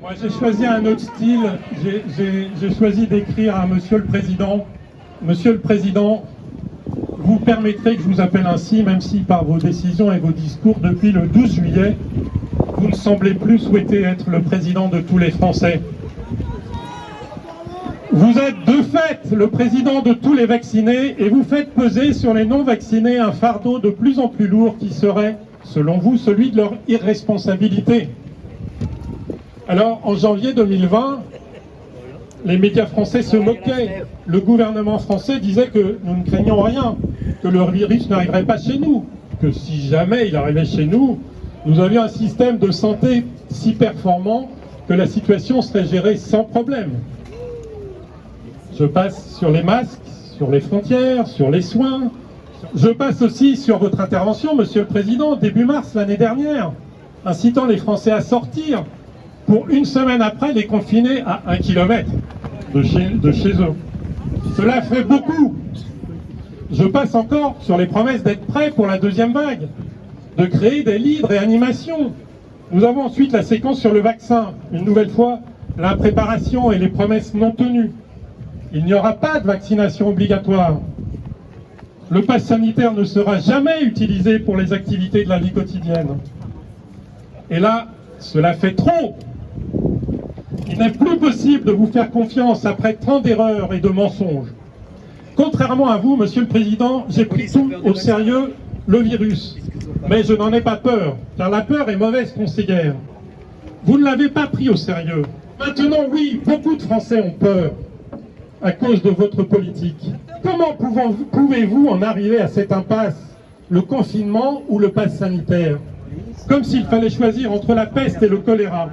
Moi, j'ai choisi un autre style. J'ai choisi d'écrire à Monsieur le Président. Monsieur le Président, vous permettrez que je vous appelle ainsi, même si par vos décisions et vos discours depuis le 12 juillet, vous ne semblez plus souhaiter être le président de tous les Français. Vous êtes de fait le président de tous les vaccinés et vous faites peser sur les non-vaccinés un fardeau de plus en plus lourd qui serait, selon vous, celui de leur irresponsabilité. Alors, en janvier 2020, les médias français se moquaient. Le gouvernement français disait que nous ne craignons rien, que le virus n'arriverait pas chez nous, que si jamais il arrivait chez nous, nous avions un système de santé si performant que la situation serait gérée sans problème. Je passe sur les masques, sur les frontières, sur les soins. Je passe aussi sur votre intervention, Monsieur le Président, début mars l'année dernière, incitant les Français à sortir pour une semaine après les confiner à 1 kilomètre de chez eux. Cela fait beaucoup. Je passe encore sur les promesses d'être prêts pour la deuxième vague, de créer des lits de réanimation. Nous avons ensuite la séquence sur le vaccin. Une nouvelle fois, l'impréparation et les promesses non tenues. Il n'y aura pas de vaccination obligatoire. Le pass sanitaire ne sera jamais utilisé pour les activités de la vie quotidienne. Et là, cela fait trop. Il n'est plus possible de vous faire confiance après tant d'erreurs et de mensonges. Contrairement à vous, Monsieur le Président, j'ai pris tout au sérieux le virus. Mais je n'en ai pas peur, car la peur est mauvaise conseillère. Vous ne l'avez pas pris au sérieux. Maintenant, oui, beaucoup de Français ont peur à cause de votre politique. Comment pouvez-vous en arriver à cette impasse, le confinement ou le pass sanitaire? Comme s'il fallait choisir entre la peste et le choléra.